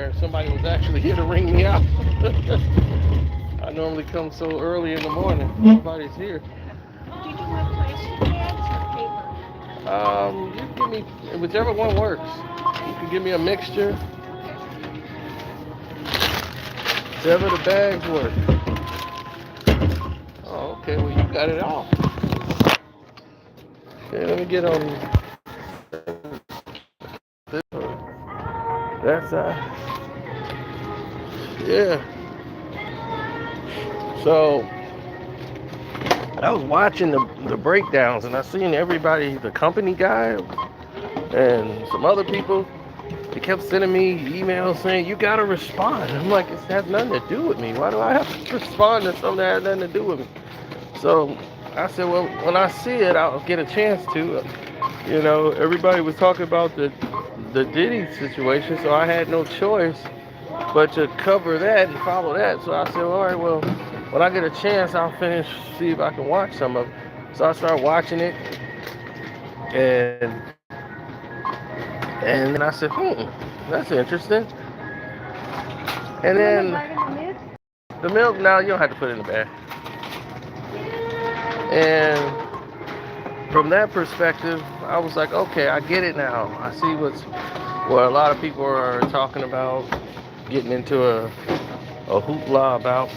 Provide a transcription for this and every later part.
there. Somebody was actually here to ring me out. I normally come so early in the morning. Nobody's here. Did you want plastic bags or paper? You give me whichever one works. You can give me a mixture. Whichever the bags work. Oh, okay. Well, you got it all. Okay, let me get on this that side. Yeah. So I was watching the breakdowns and I seen everybody, the company guy and some other people, they kept sending me emails saying you gotta respond. I'm like, it has nothing to do with me. Why do I have to respond to something that has nothing to do with me? So I said, well, when I see it, I'll get a chance to. You know, everybody was talking about the Diddy situation, so I had no choice but to cover that and follow that. So I said, all right, well, when I get a chance, I'll finish, see if I can watch some of it. So I started watching it, and then I said, that's interesting. And You want the then bag in the milk? the milk, now you don't have to put it in the bag. And from that perspective, I was like, okay, I get it now. I see what a lot of people are talking about, getting into a hoopla about.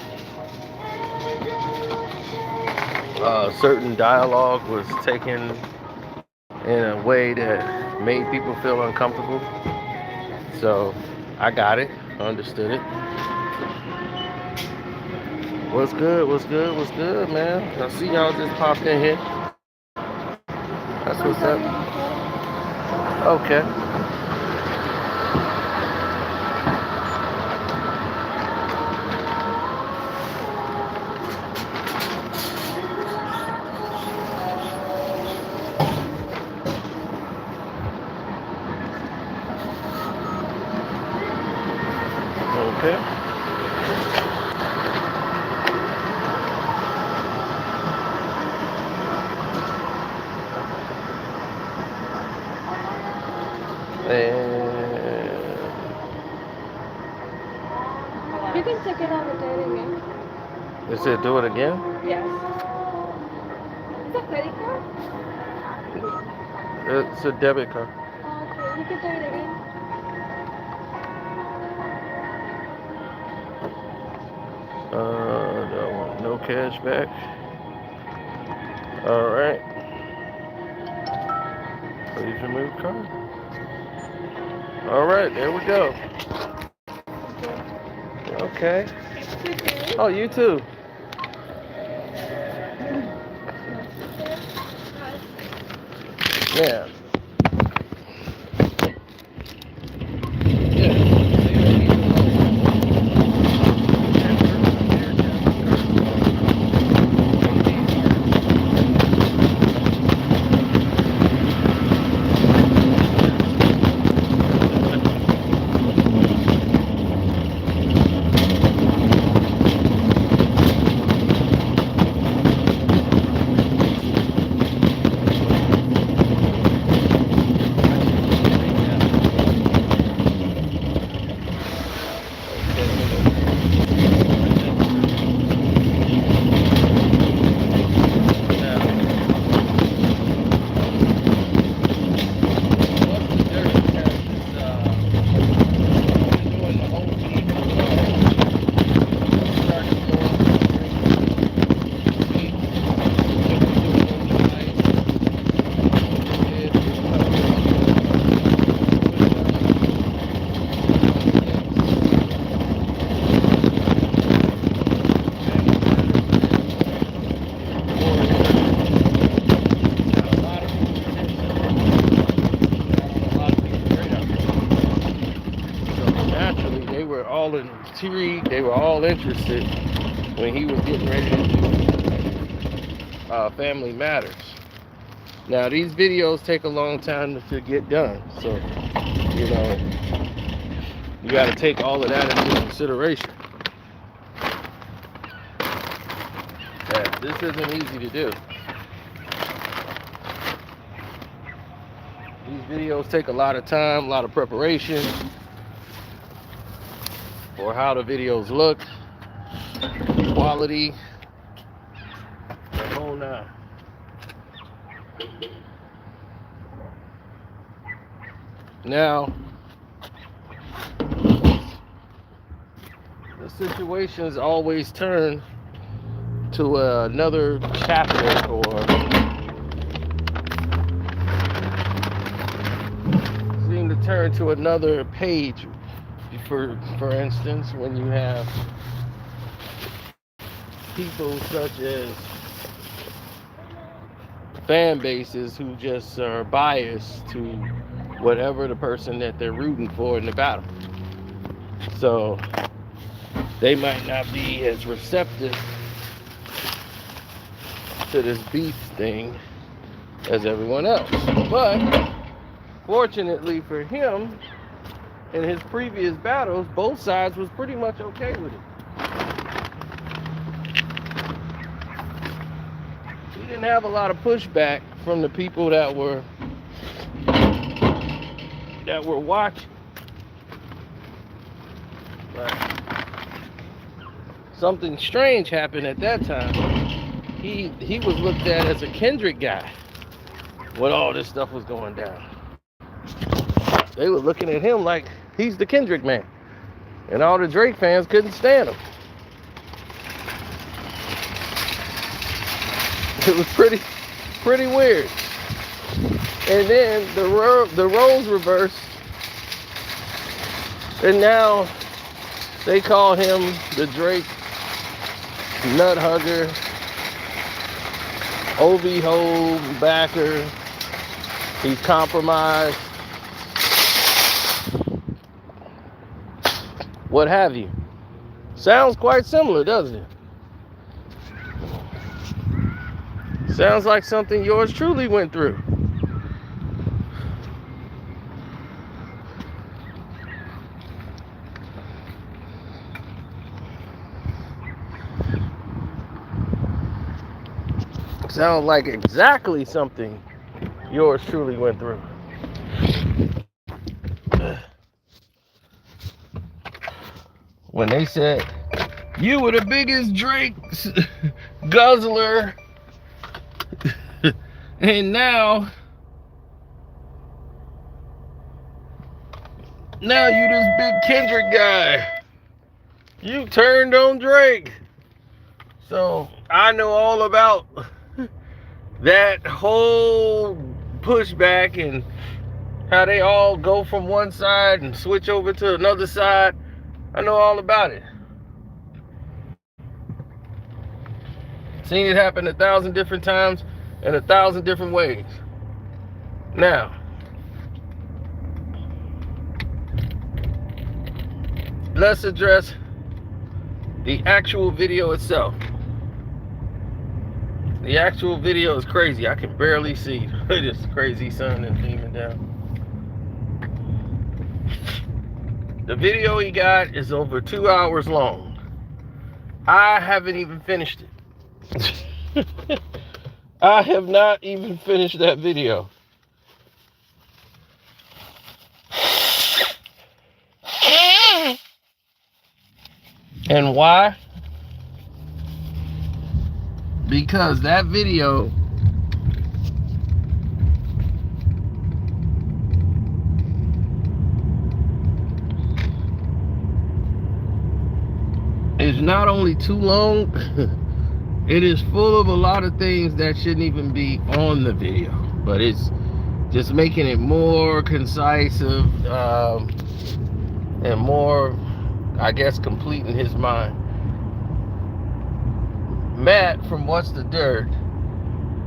Certain dialogue was taken in a way that made people feel uncomfortable. So I got it, understood it. What's good? What's good? What's good, man? I see y'all just popped in here. That's I'm what's up. sorry about that. Okay. Okay. And You can check it out with it again. it said do it again. Yes. It's a credit card? It's a debit card. Oh, okay, you can try it again. No cash back. All right. Please remove card. All right, there we go. Okay. Okay. You too. Oh, you too. Yeah. Naturally, they were all intrigued. They were all interested when he was getting ready to do Family Matters. Now, these videos take a long time to get done, so you know you got to take all of that into consideration. Yeah, this isn't easy to do. These videos take a lot of time, a lot of preparation. or how the videos look, quality, the whole nine. Now, the situations always turn to another chapter, or seem to turn to another page. For instance, when you have people such as fan bases who just are biased to whatever the person that they're rooting for in the battle. So they might not be as receptive to this beef thing as everyone else. But fortunately for him, in his previous battles, both sides was pretty much okay with it. He didn't have a lot of pushback from the people that were watching. But something strange happened at that time. He was looked at as a Kendrick guy when all this stuff was going down. They were looking at him like he's the Kendrick man, and all the Drake fans couldn't stand him. It was pretty weird. And then the roles reversed, and now they call him the Drake nut hugger, OB-ho backer. He's compromised, what have you. Sounds quite similar, doesn't it? Sounds like something yours truly went through. Sounds like exactly something yours truly went through. When they said you were the biggest Drake guzzler, and now you this big Kendrick guy. You turned on Drake. So I know all about that whole pushback and how they all go from one side and switch over to another side. I know all about it. Seen it happen 1,000 different times in 1,000 different ways. Now, let's address the actual video itself. The actual video is crazy. I can barely see. This crazy sun is beaming down. The video he got is over 2 hours long. I haven't even finished it. I have not even finished that video. And why? Because that video is not only too long, it is full of a lot of things that shouldn't even be on the video, but it's just making it more concise and more, I guess, complete in his mind. Matt from What's the Dirt,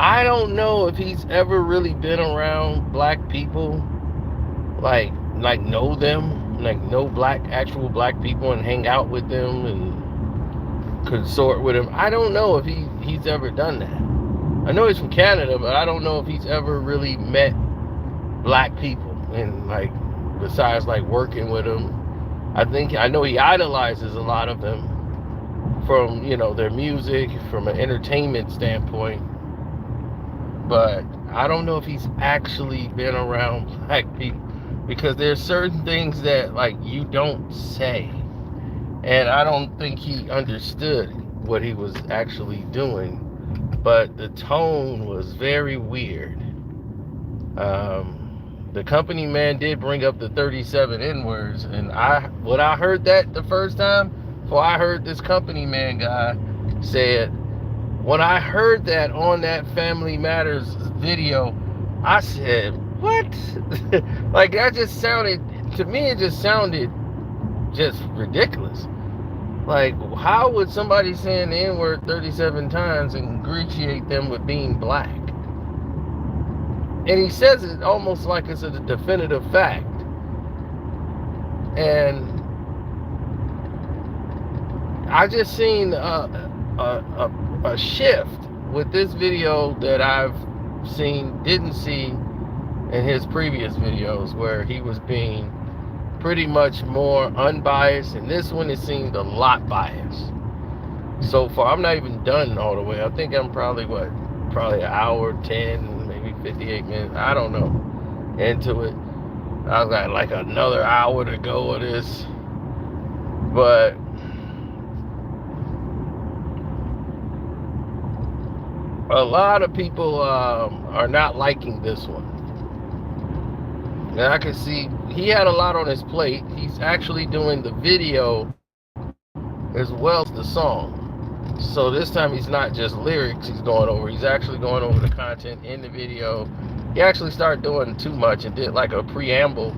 I don't know if he's ever really been around black people, like know them, like know actual black people and hang out with them and consort with them. I don't know if he's ever done that. I know he's from Canada, but I don't know if he's ever really met black people and besides working with them. I know he idolizes a lot of them from, their music, from an entertainment standpoint. But I don't know if he's actually been around black people, because there's certain things that you don't say And I don't think he understood what he was actually doing, but the tone was very weird. The company man did bring up the 37 N words, and when I heard that the first time, before I heard this company man guy said, when I heard that on that Family Matters video, I said, what? Like, that just sounded, to me, it just sounded just ridiculous. Like, how would somebody saying the N word 37 times ingratiate them with being black? And he says it almost like it's a definitive fact. And I just seen a shift with this video that I've didn't see in his previous videos, where he was being pretty much more unbiased. And this one, it seemed a lot biased. So far, I'm not even done all the way. I think I'm probably an hour 10, maybe 58 minutes, I don't know, into it. I've got like another hour to go of this. But a lot of people are not liking this one. And I can see he had a lot on his plate. He's actually doing the video as well as the song. So this time he's not just lyrics he's actually going over the content in the video. He actually started doing too much and did like a preamble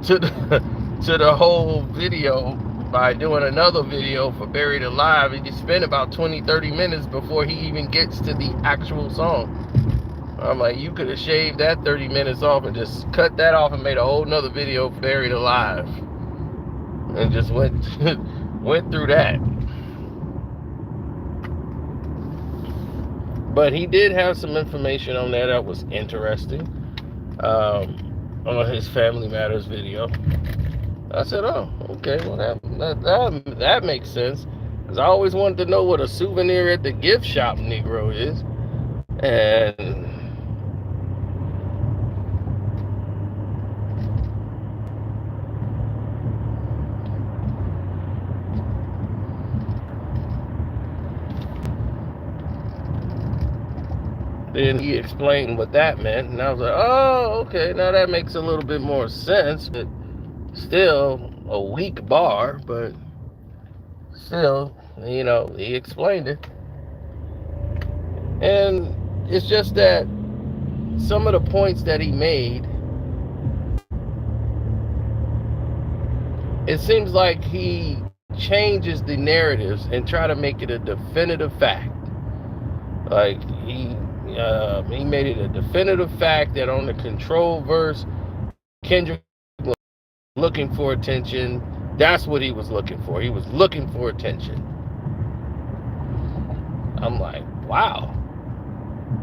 to the whole video by doing another video for Buried Alive. And he spent about 20-30 minutes before he even gets to the actual song. I'm like, you could have shaved that 30 minutes off and just cut that off and made a whole nother video for Buried Alive. And just went through that. But he did have some information on there that was interesting on his Family Matters video. I said, oh, okay, well, that makes sense. Because I always wanted to know what a souvenir at the gift shop Negro is. And then he explained what that meant, and I was like, oh, okay, now that makes a little bit more sense. But still a weak bar, but still, he explained it. And it's just that some of the points that he made, it seems like he changes the narratives and try to make it a definitive fact. Like he made it a definitive fact that on the Control verse, Kendrick was looking for attention. That's what he was looking for. He was looking for attention. I'm like, wow.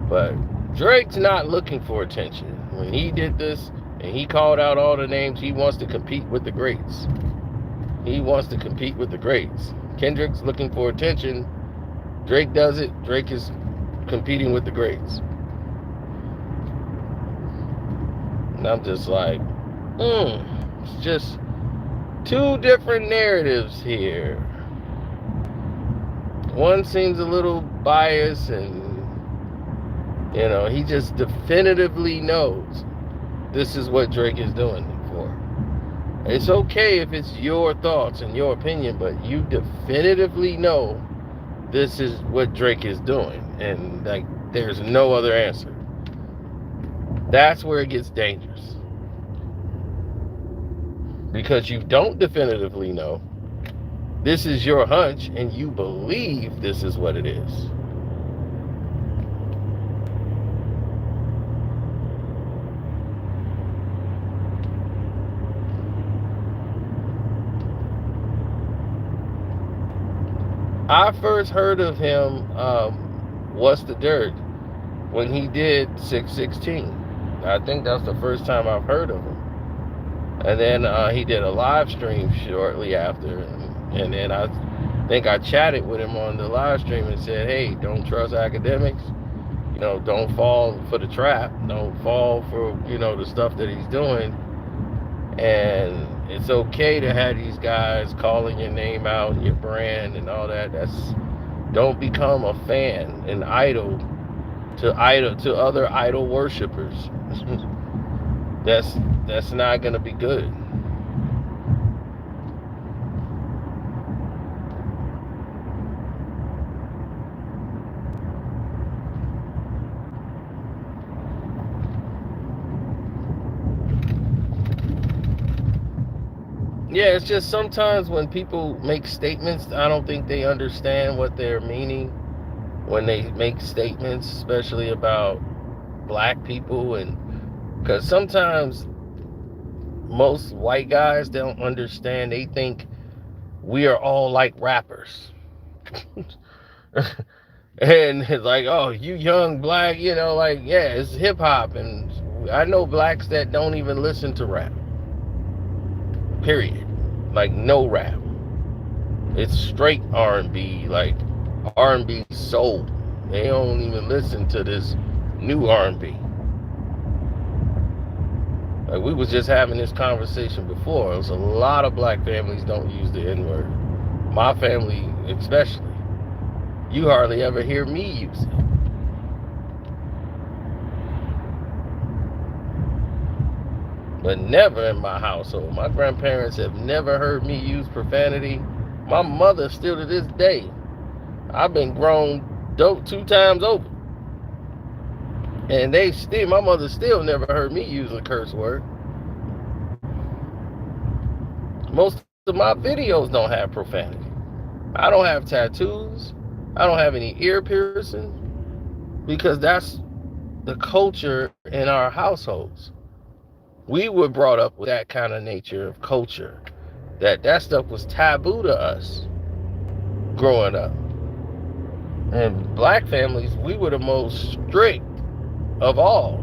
But Drake's not looking for attention. When he did this and he called out all the names, he wants to compete with the greats. He wants to compete with the greats. Kendrick's looking for attention. Drake does it. Drake is competing with the greats. And I'm just like, it's just two different narratives here. One seems a little biased, and he just definitively knows this is what Drake is doing it for. It's okay if it's your thoughts and your opinion, but you definitively know this is what Drake is doing, and like there's no other answer. That's where it gets dangerous, because you don't definitively know. This is your hunch, and you believe this is what it is. I first heard of him, What's the Dirt, when he did 616. I think that's the first time I've heard of him. And then he did a live stream shortly after. And then I think I chatted with him on the live stream and said, hey, don't trust academics. Don't fall for the trap. Don't fall for, the stuff that he's doing. And it's okay to have these guys calling your name out and your brand and all that. Don't become a fan, an idol to other idol worshipers. that's that's not gonna be good. Yeah, it's just sometimes when people make statements, I don't think they understand what they're meaning when they make statements, especially about black people. And because sometimes most white guys don't understand, they think we are all like rappers. And it's like, oh, you young black, like, yeah, it's hip hop. And I know blacks that don't even listen to rap, period. Like, no rap. It's straight R&B, like R&B soul. They don't even listen to this new R&B. Like, we was just having this conversation before. There's a lot of black families don't use the N-word. My family especially. You hardly ever hear me use it. But never in my household. My grandparents have never heard me use profanity. My mother still to this day. I've been grown dope 2 times over. And my mother still never heard me use a curse word. Most of my videos don't have profanity. I don't have tattoos. I don't have any ear piercing because that's the culture in our households. We were brought up with that kind of nature of culture. That stuff was taboo to us growing up. And black families, we were the most strict of all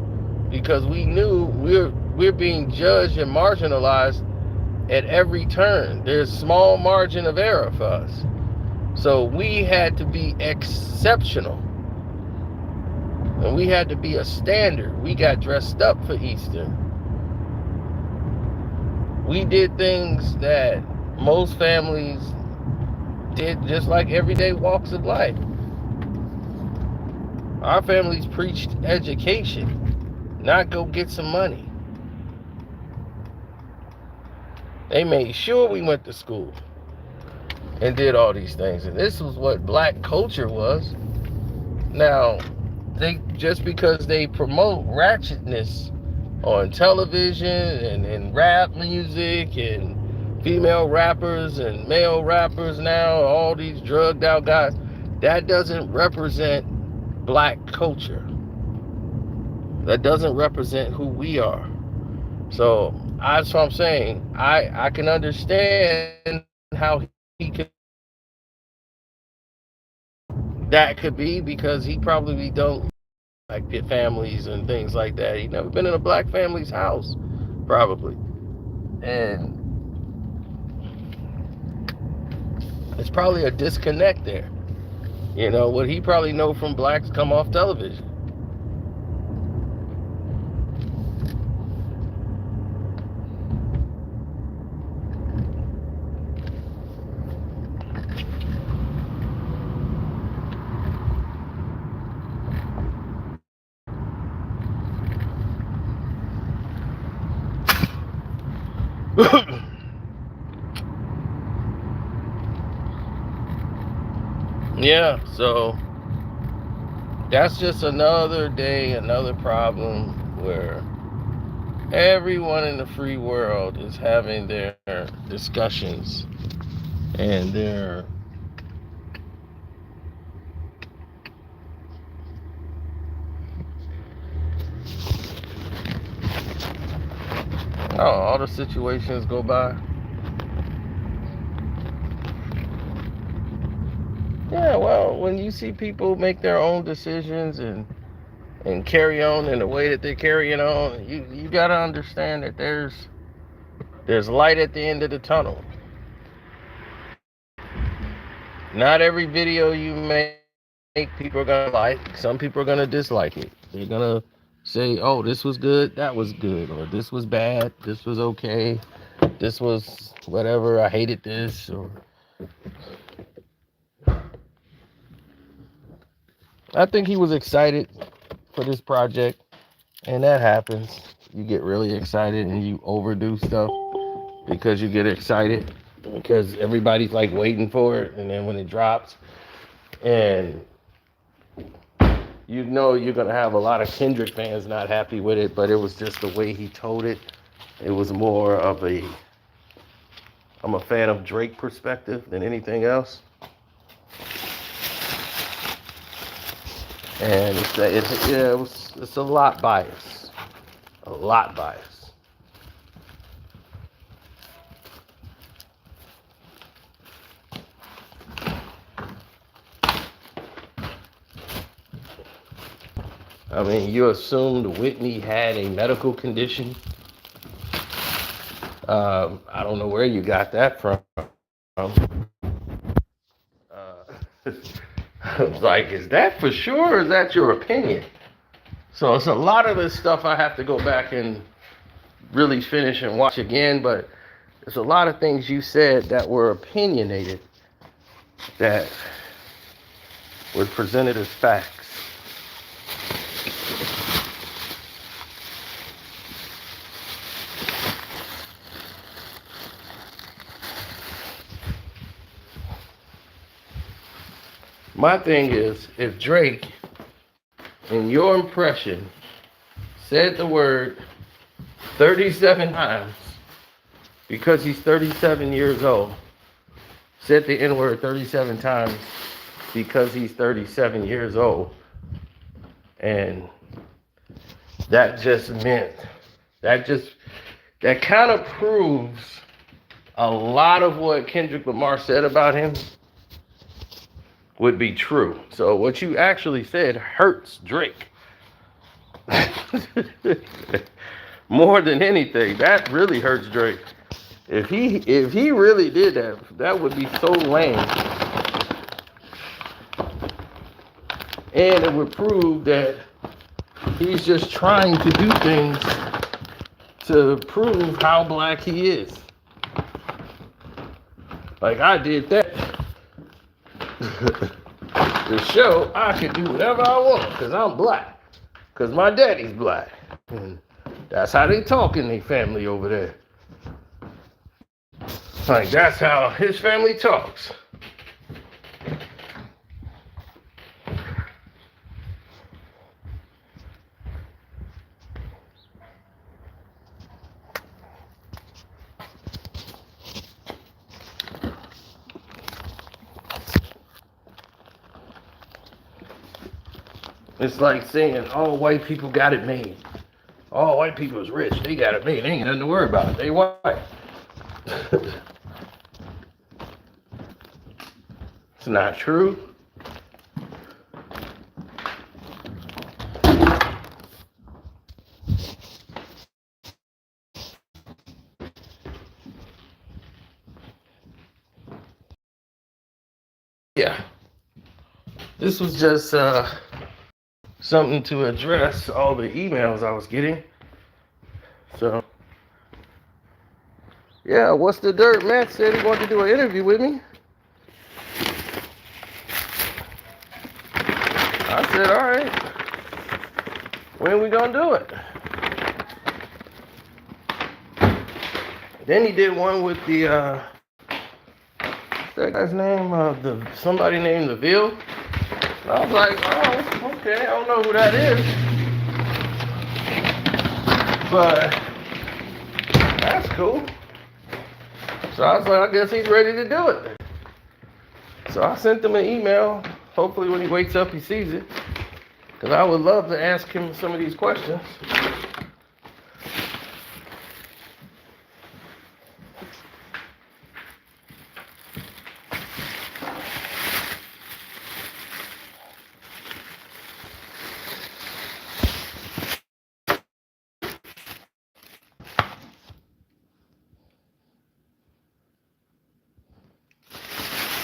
because we knew we're being judged and marginalized at every turn. There's small margin of error for us. So we had to be exceptional. And we had to be a standard. We got dressed up for Easter. We did things that most families did just like everyday walks of life. Our families preached education, not go get some money. They made sure we went to school and did all these things. And this was what black culture was. Now, just because they promote ratchetness on television and rap music and female rappers and male rappers now, all these drugged out guys, that doesn't represent black culture. That doesn't represent who we are. So that's what I'm saying. I can understand how he could that could be because he probably don't like pit families and things like that. He never been in a black family's house, probably. And it's probably a disconnect there. What he probably know from blacks come off television. Yeah, so that's just another day, another problem where everyone in the free world is having their discussions and their all the situations go by. Yeah, well, when you see people make their own decisions and carry on in the way that they're carrying on, you gotta understand that there's light at the end of the tunnel. Not every video you make people are gonna like. Some people are gonna dislike it. They're gonna say, "Oh, this was good, that was good," or "This was bad, this was okay." this was whatever, I hated this, or I think he was excited for this project, and that happens. You get really excited and you overdo stuff because you get excited because everybody's like waiting for it, and then when it drops, and you know you're gonna have a lot of Kendrick fans not happy with it, but it was just the way he told it. It was more of a, I'm a fan of Drake perspective than anything else. And it's a lot bias. A lot bias. I mean, you assumed Whitney had a medical condition. I don't know where you got that from. I was like, is that for sure, or is that your opinion? So it's a lot of this stuff I have to go back and really finish and watch again, but there's a lot of things you said that were opinionated that were presented as facts. My thing is, if Drake, in your impression, said the word 37 times because he's 37 years old, said the N word 37 times because he's 37 years old, and that just meant, that kind of proves a lot of what Kendrick Lamar said about him would be true. So what you actually said hurts Drake. More than anything, that really hurts Drake. If he really did that, that would be so lame. And it would prove that he's just trying to do things to prove how black he is. Like I did that to show I can do whatever I want because I'm black. Because my daddy's black. And that's how they talk in their family over there. Like that's how his family talks. It's like saying all white people got it made. All white people is rich. They got it made. They ain't nothing to worry about. They white. It's not true. Yeah. This was just something to address all the emails I was getting. So, yeah, what's the dirt? Matt said he wanted to do an interview with me. I said, all right. When are we gonna do it? Then he did one with the what's that guy's name? Somebody named Leville. And I was like, oh, okay, I don't know who that is. But that's cool. So I was like, I guess he's ready to do it. So I sent him an email. Hopefully when he wakes up, he sees it. Because I would love to ask him some of these questions.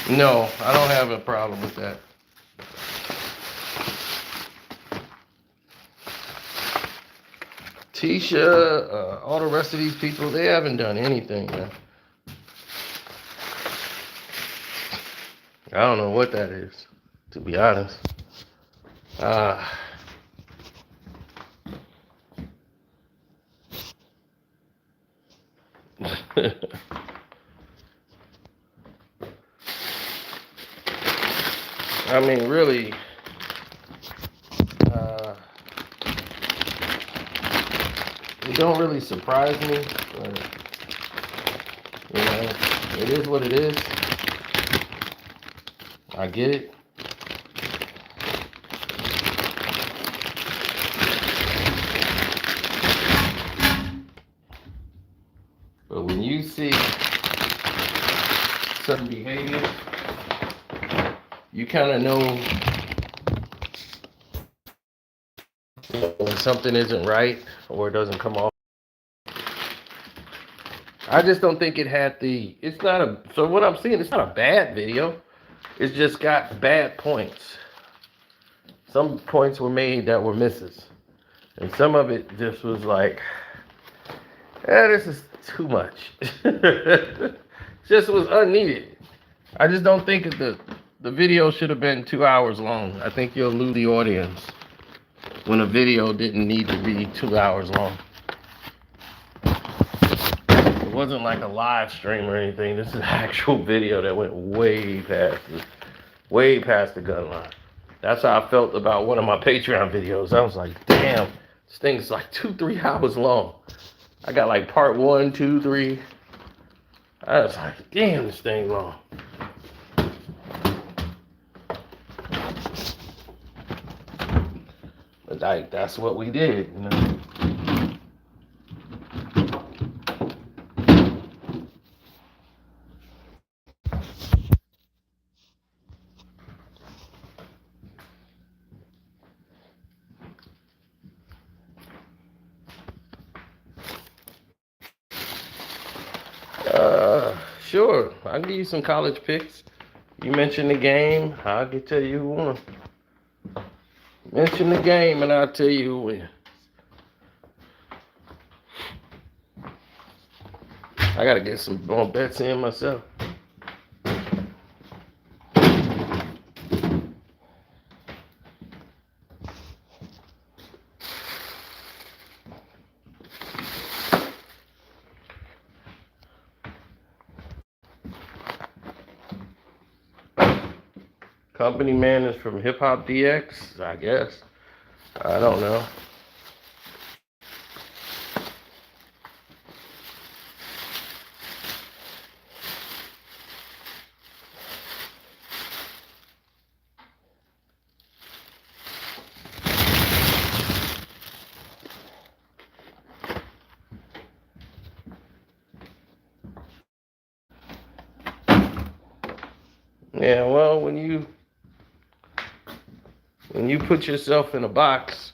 No, I don't have a problem with that. Tisha, all the rest of these people, they haven't done anything, man. I don't know what that is, to be honest. I mean, really, it don't really surprise me, but, you know, it is what it is. I get it. But when you see certain behavior, you kind of know when something isn't right or it doesn't come off. I just don't think it had it's not so what I'm seeing, it's not a bad video. It's just got bad points. Some points were made that were misses. And some of it just was like, this is too much. Just was unneeded. I just don't think the video should have been 2 hours long. I think you'll lose the audience when a video didn't need to be 2 hours long. It wasn't like a live stream or anything. This is an actual video that went way past the gun line. That's how I felt about one of my Patreon videos. I was like, damn, this thing's like 2-3 hours long. I got like part 1, 2, 3. I was like, damn, this thing long. But like, that's what we did, you know. Sure, I'll give you some college picks. You mention the game, I'll tell you who won. Mention the game and I'll tell you who wins. I gotta get some more bets in myself. Company man is from Hip Hop DX, I guess. I don't know. Yeah, well, when you put yourself in a box,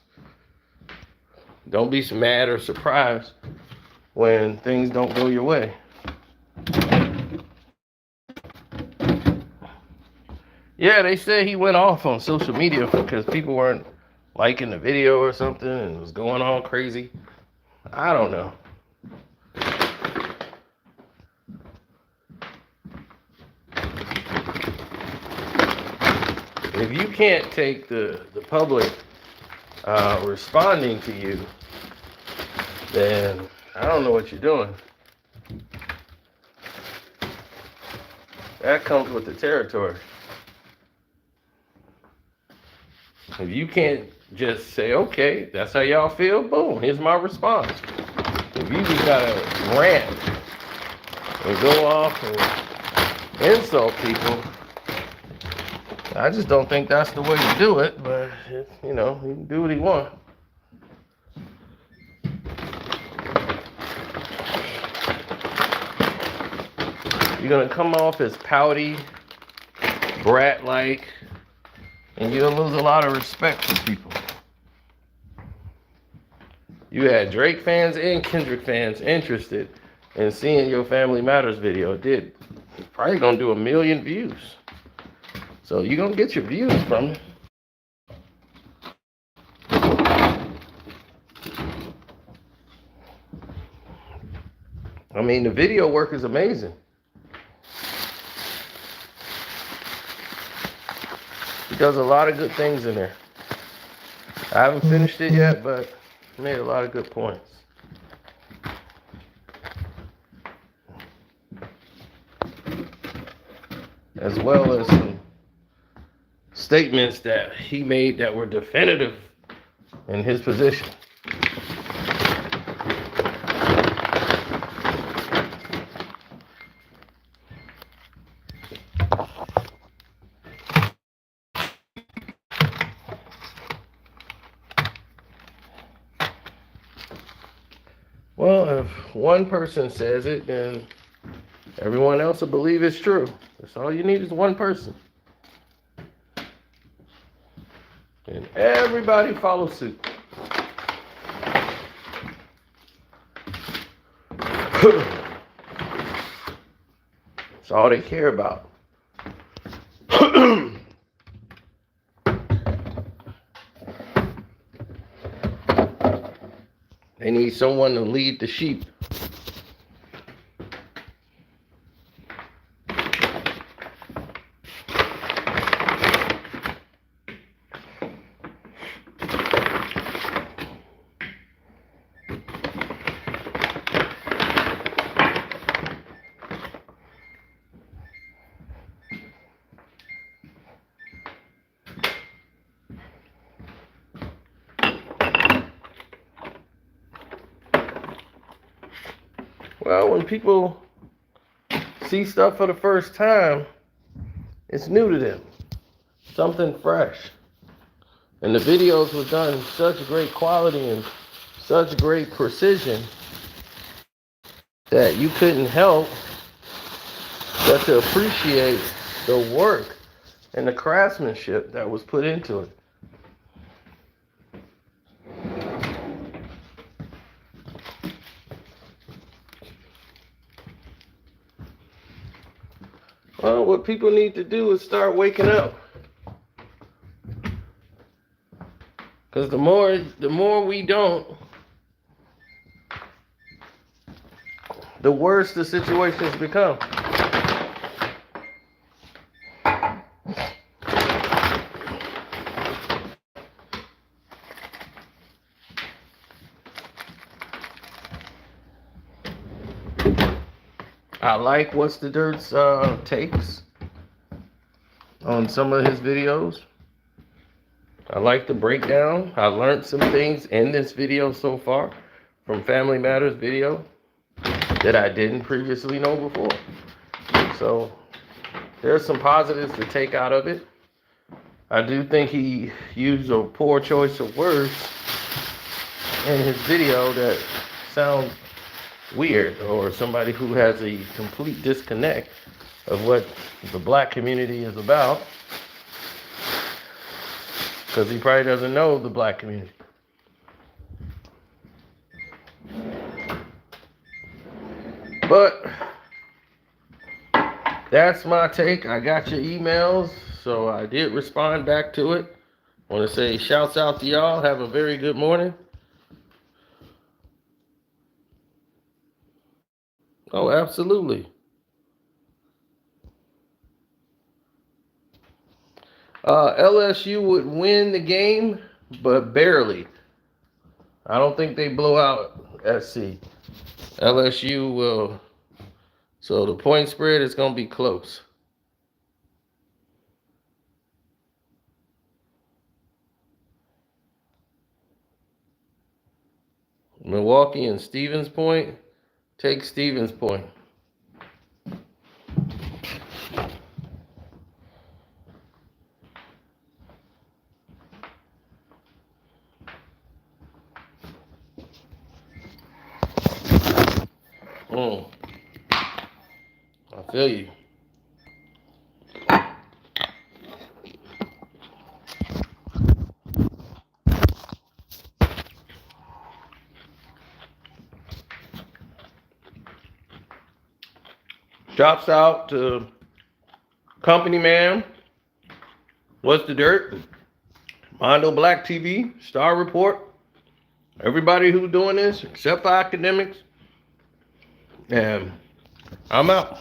don't be mad or surprised when things don't go your way. Yeah, they said he went off on social media because people weren't liking the video or something and it was going all crazy. I don't know. If you can't take the public responding to you, then I don't know what you're doing. That comes with the territory. If you can't just say, okay, that's how y'all feel, boom, here's my response. If you just gotta rant and go off and insult people, I just don't think that's the way to do it, but, you know, he can do what he wants. You're gonna come off as pouty, brat-like, and you'll lose a lot of respect from people. You had Drake fans and Kendrick fans interested in seeing your Family Matters video. It did. It's probably gonna do 1 million views. So you're gonna get your views from it. I mean, the video work is amazing. He does a lot of good things in there. I haven't finished it yet, but made a lot of good points. As well as some statements that he made that were definitive in his position. Well, if one person says it, then everyone else will believe it's true. That's all you need is one person. And everybody follows suit. That's all they care about. They need someone to lead the sheep. Well, when people see stuff for the first time, it's new to them. Something fresh. And the videos were done in such great quality and such great precision that you couldn't help but to appreciate the work and the craftsmanship that was put into it. Well, what people need to do is start waking up. Because the more we don't, the worse the situations become. I like What's the Dirt's takes on some of his videos. I like the breakdown. I learned some things in this video so far from Family Matters video that I didn't previously know before. So there's some positives to take out of it. I do think he used a poor choice of words in his video that sounds weird, or somebody who has a complete disconnect of what the black community is about, because he probably doesn't know the black community. But that's my take. I got your emails, so I did respond back to it. I want to say shouts out to y'all. Have a very good morning. Oh, absolutely. LSU would win the game, but barely. I don't think they blow out SC. LSU will. So the point spread is going to be close. Milwaukee and Stevens Point. Take Stevens Point. I feel you. Drops out to Company Man. What's the Dirt? Mondo Black TV, Star Report. Everybody who's doing this, except for academics. And I'm out.